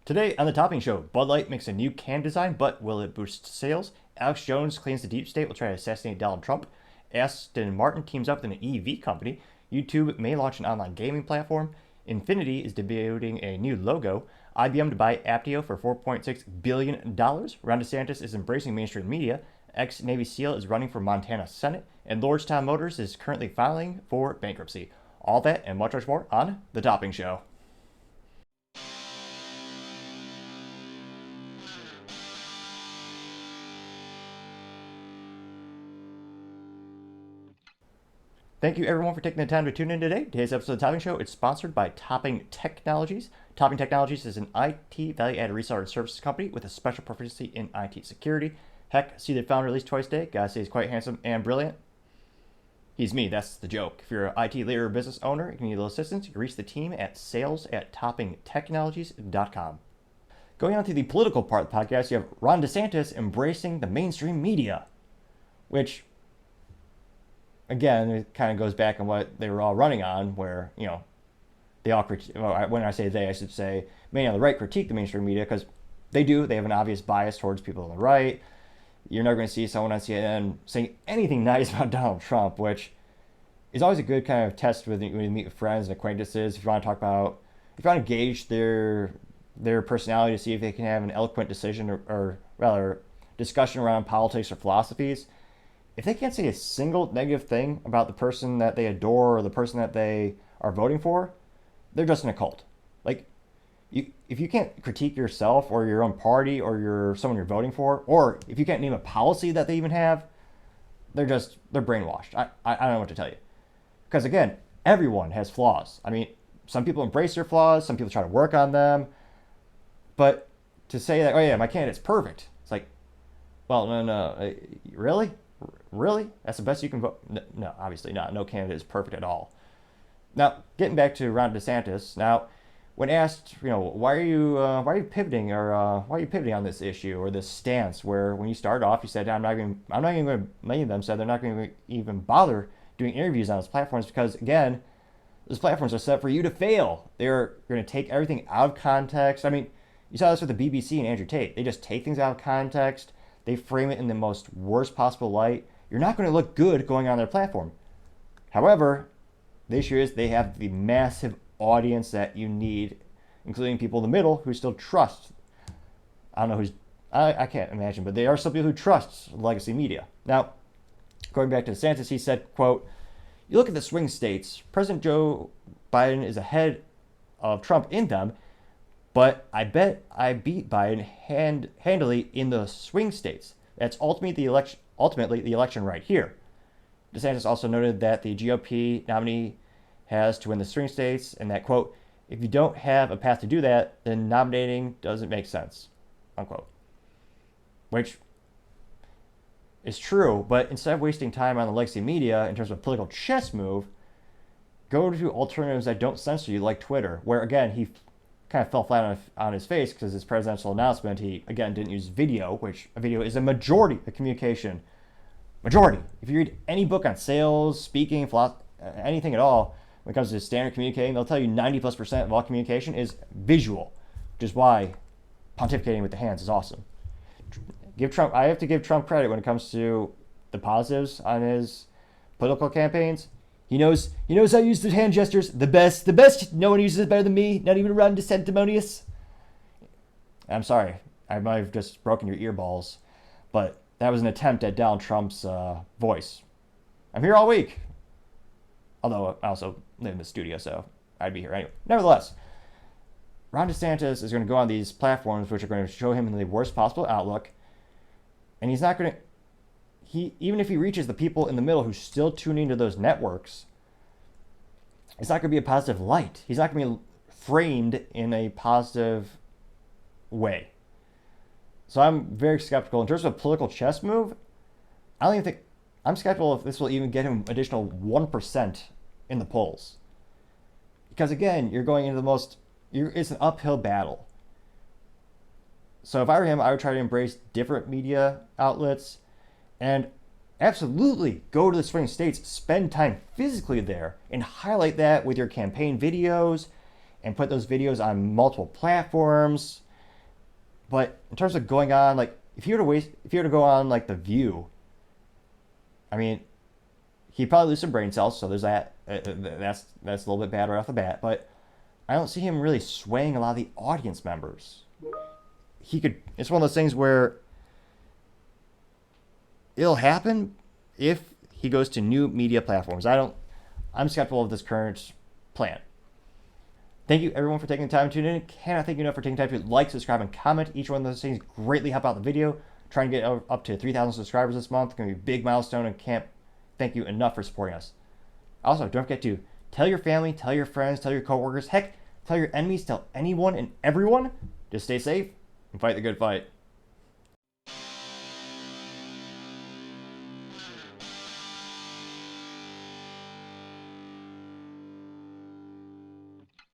Today on the Topping Show, Bud Light makes a new can design, but will it boost sales? Alex Jones claims the deep state will try to assassinate Donald Trump. Aston Martin teams up with an EV company. YouTube may launch an online gaming platform. Infinity is debuting a new logo. IBM to buy Aptio for $4.6 billion. Ron DeSantis is embracing mainstream media. Ex-Navy SEAL is running for Montana Senate. And Lordstown Motors is currently filing for bankruptcy. All that and much more on The Topping Show. Thank you everyone for taking the time to tune in today. Today's episode of the Topping Show is sponsored by Topping Technologies. Topping Technologies is an IT value-added reseller and services company with a special proficiency in IT security. Heck, see the founder release twice a day. Gotta say he's quite handsome and brilliant. He's me, that's the joke. If you're an IT leader or business owner and you need a little assistance, you can reach the team at sales@toppingtechnologies.com. Going on to the political part of the podcast, you have Ron DeSantis embracing the mainstream media, which again, it kind of goes back on what they were all running on, where, they all, when I say they, I should say, many on the right critique the mainstream media because they do. They have an obvious bias towards people on the right. You're never going to see someone on CNN saying anything nice about Donald Trump, which is always a good kind of test when you meet with friends and acquaintances. If you want to talk about, if you want to gauge their personality to see if they can have an eloquent decision or rather discussion around politics or philosophies, if they can't say a single negative thing about the person that they adore or the person that they are voting for, they're just in a cult. Like, if you can't critique yourself or your own party or someone you're voting for, or if you can't name a policy that they even have, they're brainwashed. I don't know what to tell you. Because again, everyone has flaws. I mean, some people embrace their flaws, some people try to work on them, but to say that, oh yeah, my candidate's perfect, it's like, well, no, really? Really? That's the best you can vote? No, obviously not. No candidate is perfect at all. Now, getting back to Ron DeSantis. Now, when asked, why are you pivoting or why are you pivoting on this issue or this stance? Where when you started off, you said I'm not even going to. Many of them said they're not going to even bother doing interviews on those platforms because again, those platforms are set for you to fail. They're going to take everything out of context. I mean, you saw this with the BBC and Andrew Tate. They just take things out of context. They frame it in the most worst possible light. You're not going to look good going on their platform. However, the issue is they have the massive audience that you need, including people in the middle who still trust. I don't know who's, I can't imagine, but there are some people who trust legacy media. Now, going back to DeSantis, he said, quote, you look at the swing states, President Joe Biden is ahead of Trump in them, but I bet I beat Biden handily in the swing states. That's ultimately the election right here. DeSantis also noted that the GOP nominee has to win the swing states and that, quote, if you don't have a path to do that, then nominating doesn't make sense, unquote. Which is true, but instead of wasting time on the legacy media in terms of a political chess move, go to alternatives that don't censor you like Twitter, where again, he kind of fell flat on his face because his presidential announcement, he, again, didn't use video, which a video is a majority of communication. Majority. If you read any book on sales, speaking, philosophy, anything at all, when it comes to standard communicating, they'll tell you 90+% of all communication is visual, which is why pontificating with the hands is awesome. I have to give Trump credit when it comes to the positives on his political campaigns. He knows how to use the hand gestures. The best. No one uses it better than me. Not even Ron DeSantis. I'm sorry. I might have just broken your earballs. But that was an attempt at Donald Trump's voice. I'm here all week. Although I also live in the studio, so I'd be here anyway. Nevertheless, Ron DeSantis is going to go on these platforms which are going to show him in the worst possible outlook. And he's not going to... even if he reaches the people in the middle who still tune into those networks, it's not going to be a positive light. He's not going to be framed in a positive way. So I'm very skeptical. In terms of a political chess move, I don't even think... I'm skeptical if this will even get him additional 1% in the polls. Because again, you're going into it's an uphill battle. So if I were him, I would try to embrace different media outlets and absolutely go to the swing states, spend time physically there, and highlight that with your campaign videos and put those videos on multiple platforms But in terms of going on, like if you were to go on like The View, I mean, he'd probably lose some brain cells, so there's that. That's a little bit bad right off the bat. But I don't see him really swaying a lot of the audience members. He could. It's one of those things where it'll happen if he goes to new media platforms. I'm skeptical of this current plan. Thank you everyone for taking the time to tune in. Cannot thank you enough for taking time to like, subscribe, and comment. Each one of those things greatly help out the video. Trying to get up to 3,000 subscribers this month. It's going to be a big milestone, and can't thank you enough for supporting us. Also, don't forget to tell your family, tell your friends, tell your coworkers, heck, tell your enemies, tell anyone and everyone. Just stay safe and fight the good fight.